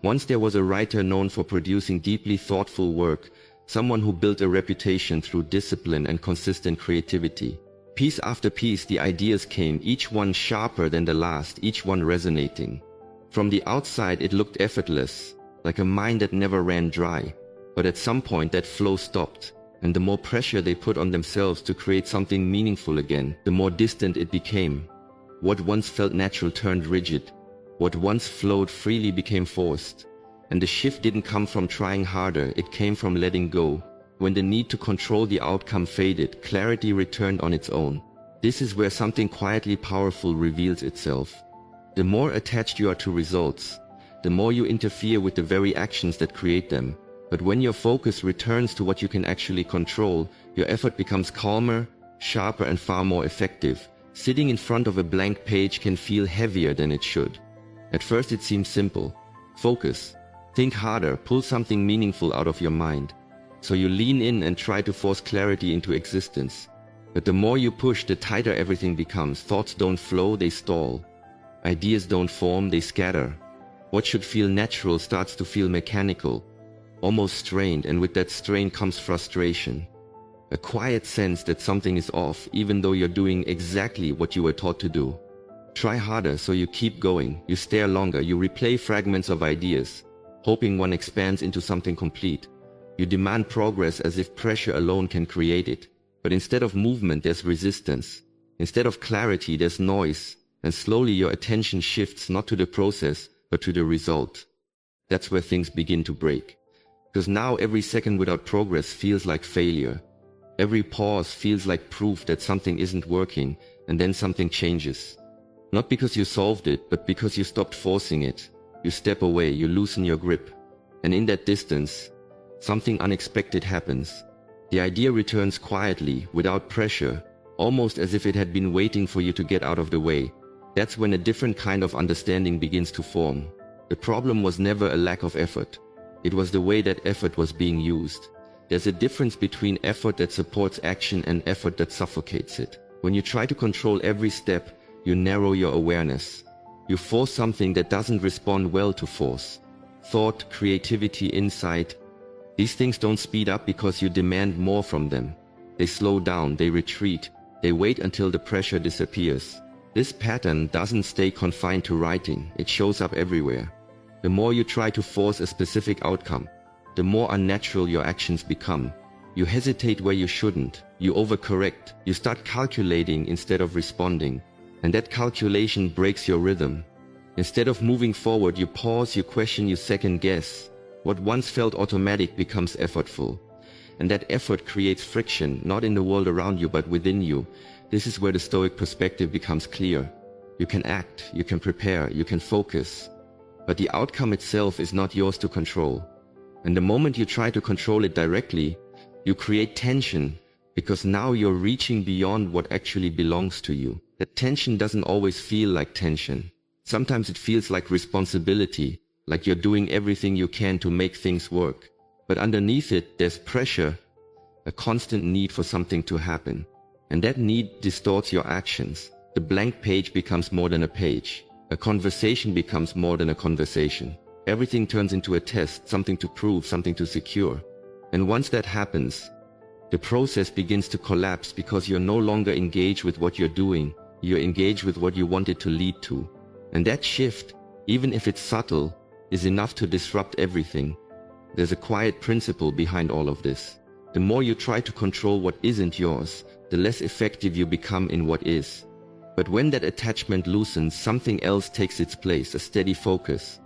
Once there was a writer known for producing deeply thoughtful work, someone who built a reputation through discipline and consistent creativity. Piece after piece, the ideas came, each one sharper than the last, each one resonating. From the outside, it looked effortless, like a mine that never ran dry. But at some point, that flow stopped, and the more pressure they put on themselves to create something meaningful again, the more distant it became. What once felt natural turned rigid. What once flowed freely became forced. And the shift didn't come from trying harder, it came from letting go. When the need to control the outcome faded, clarity returned on its own. This is where something quietly powerful reveals itself. The more attached you are to results, the more you interfere with the very actions that create them. But when your focus returns to what you can actually control, your effort becomes calmer, sharper, and far more effective. Sitting in front of a blank page can feel heavier than it should. At first it seems simple. Focus. Think harder, pull something meaningful out of your mind. So you lean in and try to force clarity into existence. But the more you push, the tighter everything becomes. Thoughts don't flow, they stall. Ideas don't form, they scatter. What should feel natural starts to feel mechanical, almost strained, and with that strain comes frustration. A quiet sense that something is off, even though you're doing exactly what you were taught to do. Try harder, so you keep going. You stare longer, you replay fragments of ideas, hoping one expands into something complete. You demand progress as if pressure alone can create it. But instead of movement, there's resistance. Instead of clarity, there's noise. And slowly your attention shifts not to the process, but to the result. That's where things begin to break. Because now every second without progress feels like failure. Every pause feels like proof that something isn't working, and then something changes. Not because you solved it, but because you stopped forcing it. You step away, you loosen your grip. And in that distance, something unexpected happens. The idea returns quietly, without pressure, almost as if it had been waiting for you to get out of the way. That's when a different kind of understanding begins to form. The problem was never a lack of effort. It was the way that effort was being used. There's a difference between effort that supports action and effort that suffocates it. When you try to control every step, you narrow your awareness. You force something that doesn't respond well to force. Thought, creativity, insight. These things don't speed up because you demand more from them. They slow down, they retreat, they wait until the pressure disappears. This pattern doesn't stay confined to writing, it shows up everywhere. The more you try to force a specific outcome, the more unnatural your actions become. You hesitate where you shouldn't, you overcorrect, you start calculating instead of responding, and that calculation breaks your rhythm. Instead of moving forward, you pause, you question, you second guess. What once felt automatic becomes effortful. And that effort creates friction, not in the world around you, but within you. This is where the Stoic perspective becomes clear. You can act, you can prepare, you can focus. But the outcome itself is not yours to control. And the moment you try to control it directly, you create tension, because now you're reaching beyond what actually belongs to you. That tension doesn't always feel like tension. Sometimes it feels like responsibility, like you're doing everything you can to make things work. But underneath it, there's pressure, a constant need for something to happen. And that need distorts your actions. The blank page becomes more than a page. A conversation becomes more than a conversation. Everything turns into a test, something to prove, something to secure. And once that happens, the process begins to collapse because you're no longer engaged with what you're doing. You're engaged with what you want it to lead to. And that shift, even if it's subtle, is enough to disrupt everything. There's a quiet principle behind all of this. The more you try to control what isn't yours, the less effective you become in what is. But when that attachment loosens, something else takes its place, a steady focus.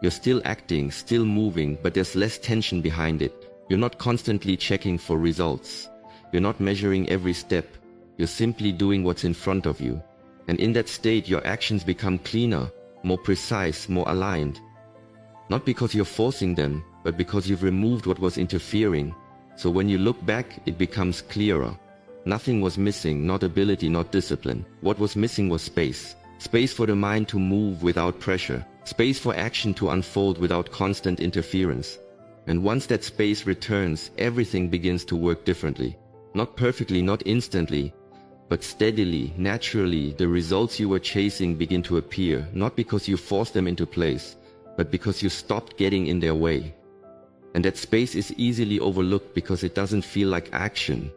You're still acting, still moving, but there's less tension behind it. You're not constantly checking for results. You're not measuring every step. You're simply doing what's in front of you. And in that state, your actions become cleaner, more precise, more aligned. Not because you're forcing them, but because you've removed what was interfering. So when you look back, it becomes clearer. Nothing was missing, not ability, not discipline. What was missing was space. Space for the mind to move without pressure. Space for action to unfold without constant interference. And once that space returns, everything begins to work differently. Not perfectly, not instantly, but steadily, naturally, the results you were chasing begin to appear, not because you forced them into place, but because you stopped getting in their way. And that space is easily overlooked because it doesn't feel like action.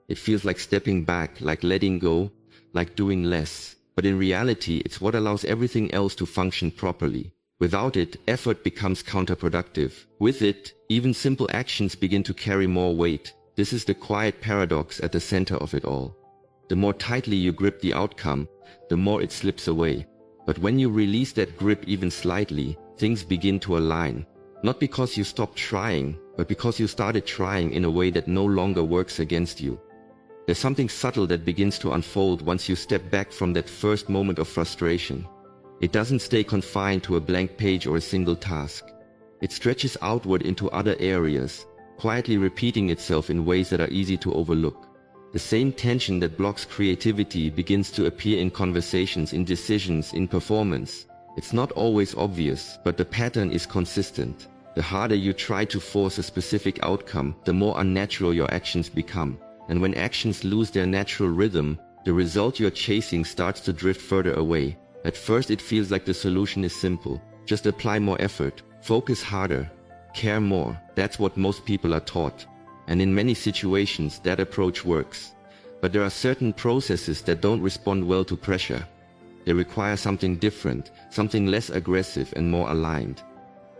It feels like stepping back, like letting go, like doing less. But in reality, it's what allows everything else to function properly. Without it, effort becomes counterproductive. With it, even simple actions begin to carry more weight. This is the quiet paradox at the center of it all. The more tightly you grip the outcome, the more it slips away. But when you release that grip even slightly, things begin to align. Not because you stopped trying, but because you started trying in a way that no longer works against you. There's something subtle that begins to unfold once you step back from that first moment of frustration. It doesn't stay confined to a blank page or a single task. It stretches outward into other areas, quietly repeating itself in ways that are easy to overlook. The same tension that blocks creativity begins to appear in conversations, in decisions, in performance. It's not always obvious, but the pattern is consistent. The harder you try to force a specific outcome, the more unnatural your actions become. And when actions lose their natural rhythm, the result you're chasing starts to drift further away. At first it feels like the solution is simple. Just apply more effort, focus harder, care more. That's what most people are taught. And in many situations that approach works. But there are certain processes that don't respond well to pressure. They require something different, something less aggressive and more aligned.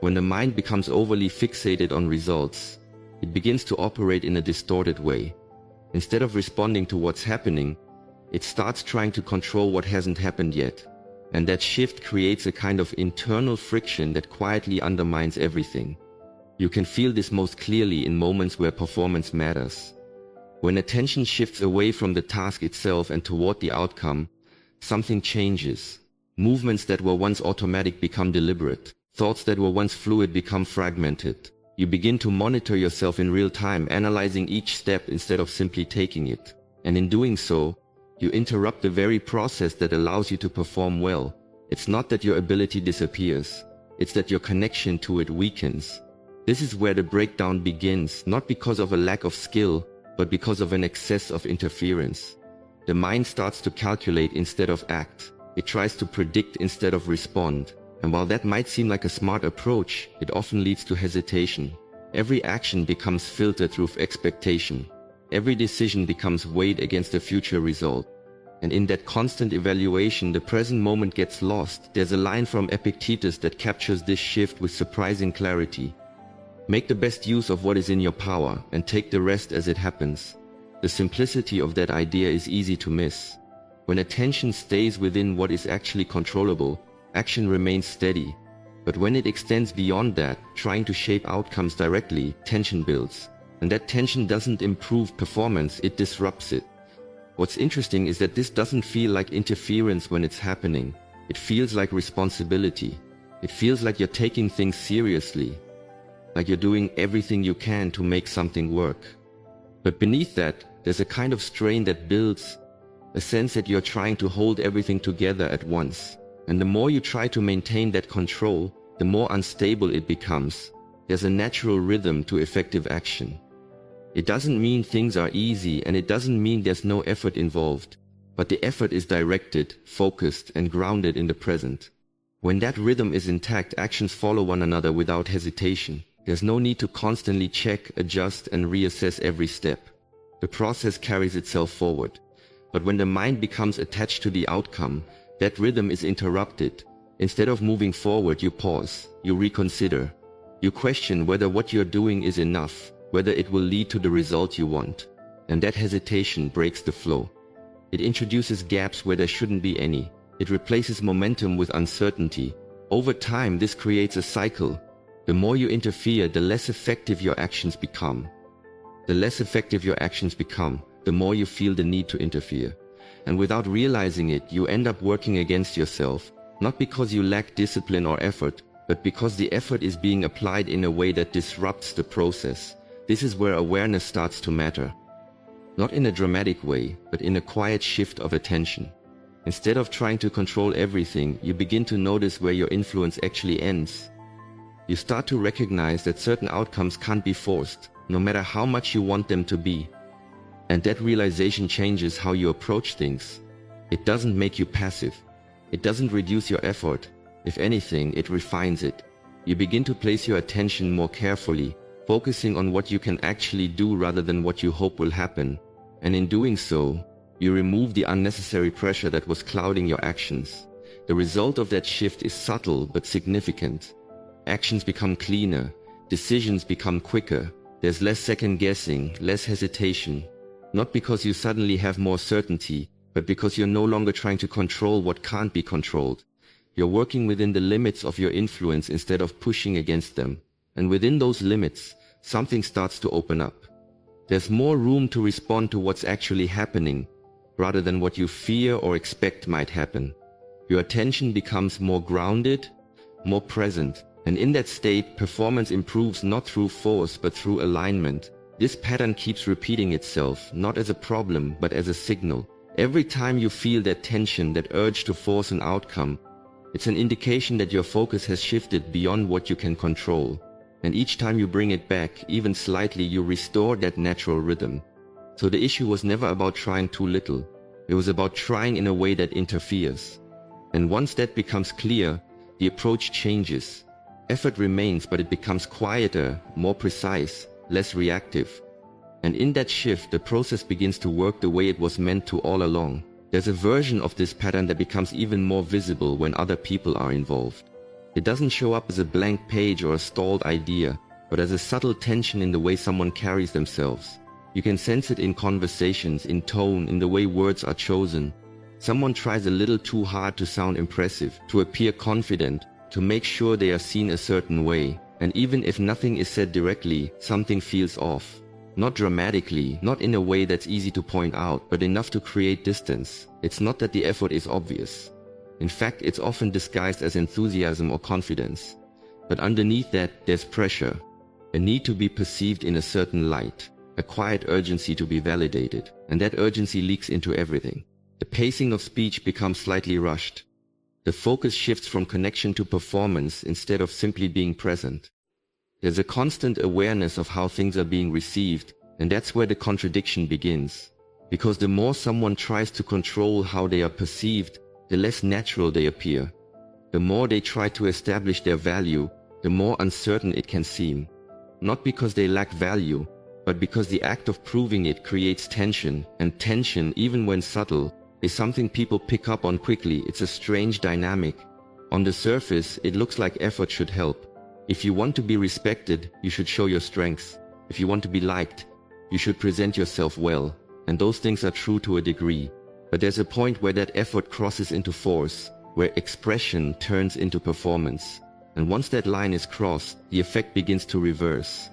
When the mind becomes overly fixated on results, it begins to operate in a distorted way. Instead of responding to what's happening, it starts trying to control what hasn't happened yet. And that shift creates a kind of internal friction that quietly undermines everything. You can feel this most clearly in moments where performance matters. When attention shifts away from the task itself and toward the outcome, something changes. Movements that were once automatic become deliberate. Thoughts that were once fluid become fragmented. You begin to monitor yourself in real time, analyzing each step instead of simply taking it. And in doing so, you interrupt the very process that allows you to perform well. It's not that your ability disappears. It's that your connection to it weakens. This is where the breakdown begins, not because of a lack of skill, but because of an excess of interference. The mind starts to calculate instead of act. It tries to predict instead of respond. And while that might seem like a smart approach, it often leads to hesitation. Every action becomes filtered through expectation. Every decision becomes weighed against a future result. And in that constant evaluation, the present moment gets lost. There's a line from Epictetus that captures this shift with surprising clarity. Make the best use of what is in your power, and take the rest as it happens. The simplicity of that idea is easy to miss. When attention stays within what is actually controllable, action remains steady. But when it extends beyond that, trying to shape outcomes directly, tension builds. And that tension doesn't improve performance, it disrupts it. What's interesting is that this doesn't feel like interference when it's happening. It feels like responsibility. It feels like you're taking things seriously. Like you're doing everything you can to make something work. But beneath that, there's a kind of strain that builds, a sense that you're trying to hold everything together at once. And the more you try to maintain that control, the more unstable it becomes. There's a natural rhythm to effective action. It doesn't mean things are easy, and it doesn't mean there's no effort involved. But the effort is directed, focused, and grounded in the present. When that rhythm is intact, actions follow one another without hesitation. There's no need to constantly check, adjust, and reassess every step. The process carries itself forward. But when the mind becomes attached to the outcome, that rhythm is interrupted. Instead of moving forward, you pause, you reconsider. You question whether what you're doing is enough, whether it will lead to the result you want. And that hesitation breaks the flow. It introduces gaps where there shouldn't be any. It replaces momentum with uncertainty. Over time, this creates a cycle. The more you interfere, the less effective your actions become. The less effective your actions become, the more you feel the need to interfere. And without realizing it, you end up working against yourself, not because you lack discipline or effort, but because the effort is being applied in a way that disrupts the process. This is where awareness starts to matter. Not in a dramatic way, but in a quiet shift of attention. Instead of trying to control everything, you begin to notice where your influence actually ends. You start to recognize that certain outcomes can't be forced, no matter how much you want them to be. And that realization changes how you approach things. It doesn't make you passive. It doesn't reduce your effort. If anything, it refines it. You begin to place your attention more carefully, focusing on what you can actually do rather than what you hope will happen. And in doing so, you remove the unnecessary pressure that was clouding your actions. The result of that shift is subtle but significant. Actions become cleaner, decisions become quicker, there's less second guessing, less hesitation. Not because you suddenly have more certainty, but because you're no longer trying to control what can't be controlled. You're working within the limits of your influence instead of pushing against them. And within those limits, something starts to open up. There's more room to respond to what's actually happening, rather than what you fear or expect might happen. Your attention becomes more grounded, more present, and in that state, performance improves not through force but through alignment. This pattern keeps repeating itself, not as a problem but as a signal. Every time you feel that tension, that urge to force an outcome, it's an indication that your focus has shifted beyond what you can control. And each time you bring it back, even slightly, you restore that natural rhythm. So the issue was never about trying too little. It was about trying in a way that interferes. And once that becomes clear, the approach changes. Effort remains, but it becomes quieter, more precise, less reactive. And in that shift, the process begins to work the way it was meant to all along. There's a version of this pattern that becomes even more visible when other people are involved. It doesn't show up as a blank page or a stalled idea, but as a subtle tension in the way someone carries themselves. You can sense it in conversations, in tone, in the way words are chosen. Someone tries a little too hard to sound impressive, to appear confident, to make sure they are seen a certain way. And even if nothing is said directly, something feels off. Not dramatically, not in a way that's easy to point out, but enough to create distance. It's not that the effort is obvious. In fact, it's often disguised as enthusiasm or confidence. But underneath that, there's pressure, a need to be perceived in a certain light, a quiet urgency to be validated, and that urgency leaks into everything. The pacing of speech becomes slightly rushed. The focus shifts from connection to performance instead of simply being present. There's a constant awareness of how things are being received, and that's where the contradiction begins. Because the more someone tries to control how they are perceived, the less natural they appear. The more they try to establish their value, the more uncertain it can seem. Not because they lack value, but because the act of proving it creates tension, and tension, even when subtle, is something people pick up on quickly. It's a strange dynamic. On the surface, it looks like effort should help. If you want to be respected, you should show your strengths. If you want to be liked, you should present yourself well. And those things are true to a degree. But there's a point where that effort crosses into force, where expression turns into performance. And once that line is crossed, the effect begins to reverse.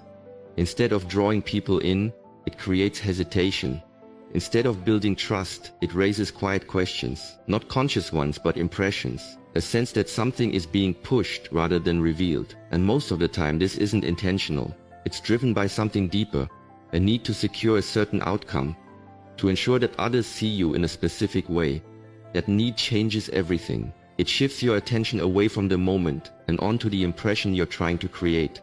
Instead of drawing people in, it creates hesitation. Instead of building trust, it raises quiet questions, not conscious ones, but impressions. A sense that something is being pushed rather than revealed. And most of the time, this isn't intentional. It's driven by something deeper, a need to secure a certain outcome, to ensure that others see you in a specific way. That need changes everything. It shifts your attention away from the moment and onto the impression you're trying to create.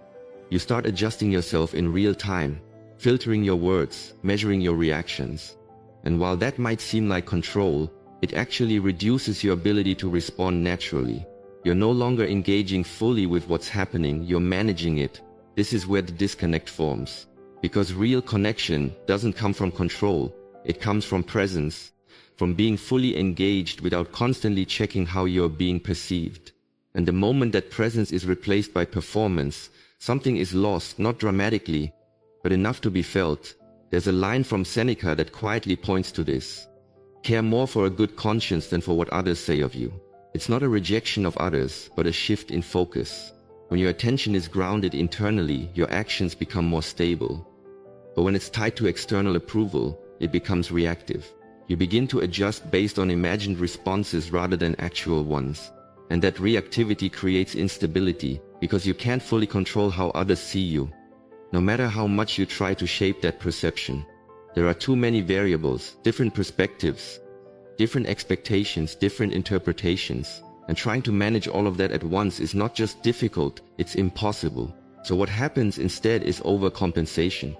You start adjusting yourself in real time, filtering your words, measuring your reactions. And while that might seem like control, it actually reduces your ability to respond naturally. You're no longer engaging fully with what's happening, you're managing it. This is where the disconnect forms. Because real connection doesn't come from control, it comes from presence, from being fully engaged without constantly checking how you're being perceived. And the moment that presence is replaced by performance, something is lost, not dramatically, but enough to be felt. There's a line from Seneca that quietly points to this. Care more for a good conscience than for what others say of you. It's not a rejection of others, but a shift in focus. When your attention is grounded internally, your actions become more stable. But when it's tied to external approval, it becomes reactive. You begin to adjust based on imagined responses rather than actual ones. And that reactivity creates instability, because you can't fully control how others see you, no matter how much you try to shape that perception. There are too many variables, different perspectives, different expectations, different interpretations, and trying to manage all of that at once is not just difficult, it's impossible. So what happens instead is overcompensation.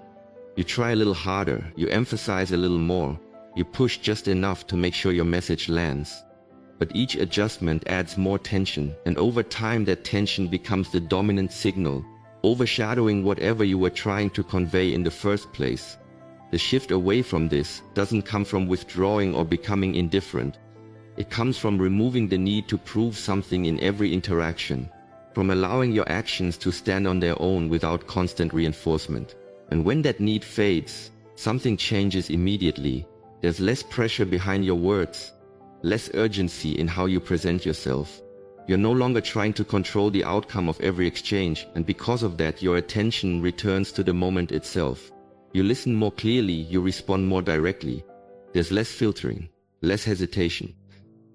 You try a little harder, you emphasize a little more, you push just enough to make sure your message lands. but each adjustment adds more tension, and over time that tension becomes the dominant signal, overshadowing whatever you were trying to convey in the first place. The shift away from this doesn't come from withdrawing or becoming indifferent. It comes from removing the need to prove something in every interaction, from allowing your actions to stand on their own without constant reinforcement. And when that need fades, something changes immediately. There's less pressure behind your words, less urgency in how you present yourself. You're no longer trying to control the outcome of every exchange, and because of that, your attention returns to the moment itself. You listen more clearly, you respond more directly. There's less filtering, less hesitation.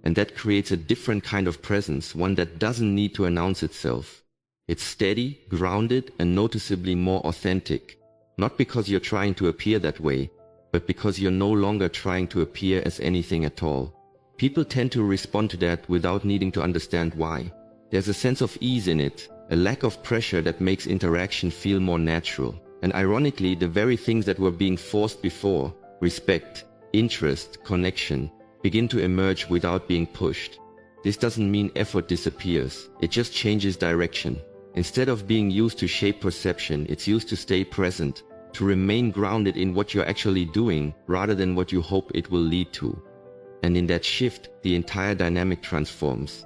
And that creates a different kind of presence, one that doesn't need to announce itself. It's steady, grounded, and noticeably more authentic. Not because you're trying to appear that way, but because you're no longer trying to appear as anything at all. People tend to respond to that without needing to understand why. There's a sense of ease in it, a lack of pressure that makes interaction feel more natural. And ironically, the very things that were being forced before, respect, interest, connection, begin to emerge without being pushed. This doesn't mean effort disappears, it just changes direction. Instead of being used to shape perception, it's used to stay present, to remain grounded in what you're actually doing rather than what you hope it will lead to. And in that shift, the entire dynamic transforms.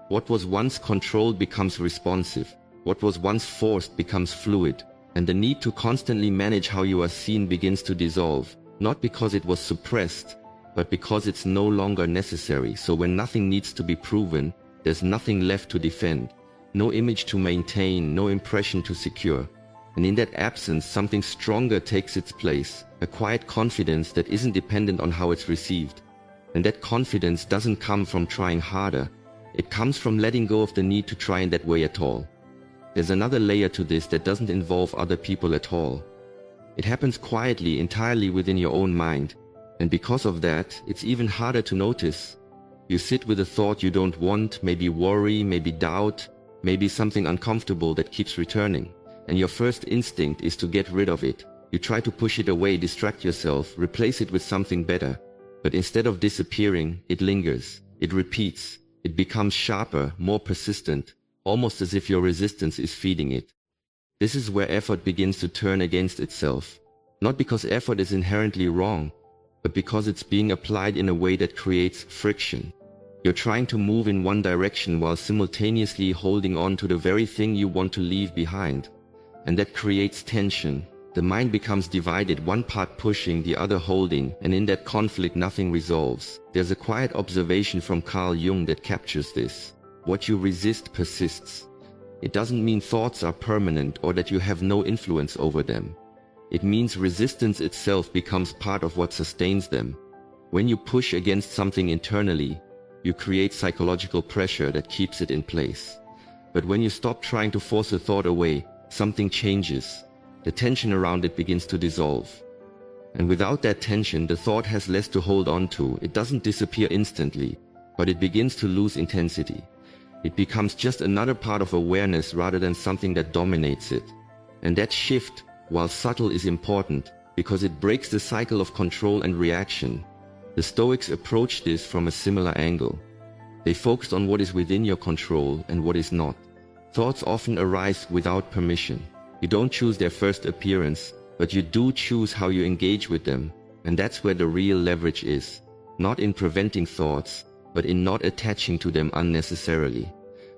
What was once controlled becomes responsive. What was once forced becomes fluid. And the need to constantly manage how you are seen begins to dissolve, not because it was suppressed, but because it's no longer necessary. So when nothing needs to be proven, there's nothing left to defend, no image to maintain, no impression to secure. And in that absence, something stronger takes its place, a quiet confidence that isn't dependent on how it's received. And that confidence doesn't come from trying harder, it comes from letting go of the need to try in that way at all. There's another layer to this that doesn't involve other people at all. It happens quietly, entirely within your own mind. And because of that, it's even harder to notice. You sit with a thought you don't want, maybe worry, maybe doubt, maybe something uncomfortable that keeps returning. And your first instinct is to get rid of it. You try to push it away, distract yourself, replace it with something better. But instead of disappearing, it lingers, it repeats, it becomes sharper, more persistent, almost as if your resistance is feeding it. This is where effort begins to turn against itself. Not because effort is inherently wrong, but because it's being applied in a way that creates friction. You're trying to move in one direction while simultaneously holding on to the very thing you want to leave behind. And that creates tension. The mind becomes divided, one part pushing, the other holding, and in that conflict nothing resolves. There's a quiet observation from Carl Jung that captures this. What you resist persists. It doesn't mean thoughts are permanent or that you have no influence over them. It means resistance itself becomes part of what sustains them. When you push against something internally, you create psychological pressure that keeps it in place. But when you stop trying to force a thought away, something changes. The tension around it begins to dissolve. And without that tension, the thought has less to hold on to. It doesn't disappear instantly, but it begins to lose intensity. It becomes just another part of awareness rather than something that dominates it. And that shift, while subtle, is important because it breaks the cycle of control and reaction. The Stoics approached this from a similar angle. They focused on what is within your control and what is not. Thoughts often arise without permission. You don't choose their first appearance, but you do choose how you engage with them. And that's where the real leverage is. Not in preventing thoughts, but in not attaching to them unnecessarily.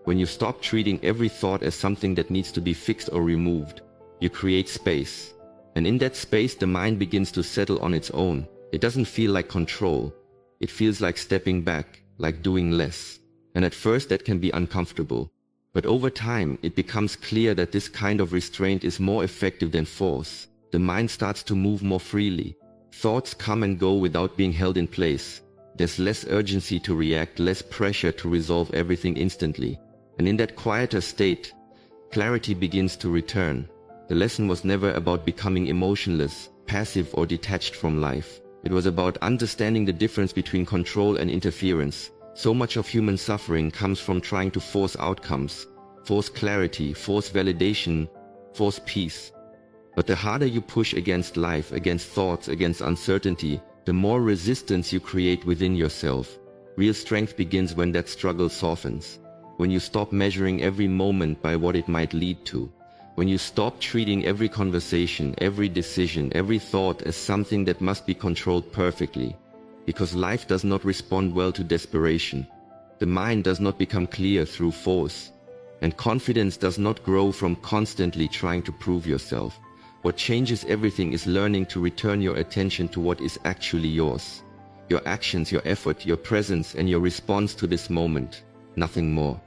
When you stop treating every thought as something that needs to be fixed or removed, you create space. And in that space, the mind begins to settle on its own. It doesn't feel like control. It feels like stepping back, like doing less. And at first that can be uncomfortable. But over time, it becomes clear that this kind of restraint is more effective than force. The mind starts to move more freely. Thoughts come and go without being held in place. There's less urgency to react, less pressure to resolve everything instantly. And in that quieter state, clarity begins to return. The lesson was never about becoming emotionless, passive, or detached from life. It was about understanding the difference between control and interference. So much of human suffering comes from trying to force outcomes, force clarity, force validation, force peace. But the harder you push against life, against thoughts, against uncertainty, the more resistance you create within yourself. Real strength begins when that struggle softens. When you stop measuring every moment by what it might lead to. When you stop treating every conversation, every decision, every thought as something that must be controlled perfectly. Because life does not respond well to desperation. The mind does not become clear through force. And confidence does not grow from constantly trying to prove yourself. What changes everything is learning to return your attention to what is actually yours. Your actions, your effort, your presence, and your response to this moment. Nothing more.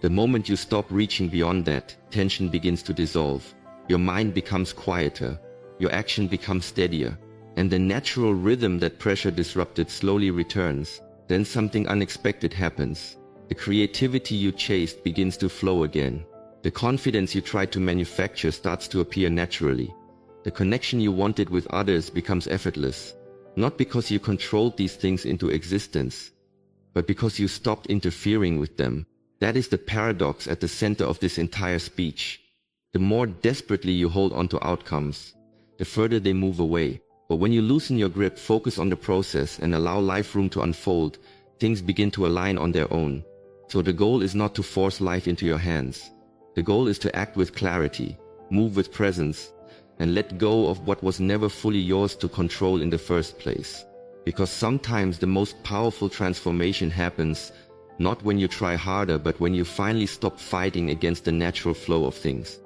The moment you stop reaching beyond that, tension begins to dissolve. Your mind becomes quieter. Your action becomes steadier. And the natural rhythm that pressure disrupted slowly returns. Then something unexpected happens. The creativity you chased begins to flow again. The confidence you tried to manufacture starts to appear naturally. The connection you wanted with others becomes effortless. Not because you controlled these things into existence, but because you stopped interfering with them. That is the paradox at the center of this entire speech. The more desperately you hold on to outcomes, the further they move away. But when you loosen your grip, focus on the process, and allow life room to unfold, things begin to align on their own. So the goal is not to force life into your hands. The goal is to act with clarity, move with presence, and let go of what was never fully yours to control in the first place. Because sometimes the most powerful transformation happens not when you try harder, but when you finally stop fighting against the natural flow of things.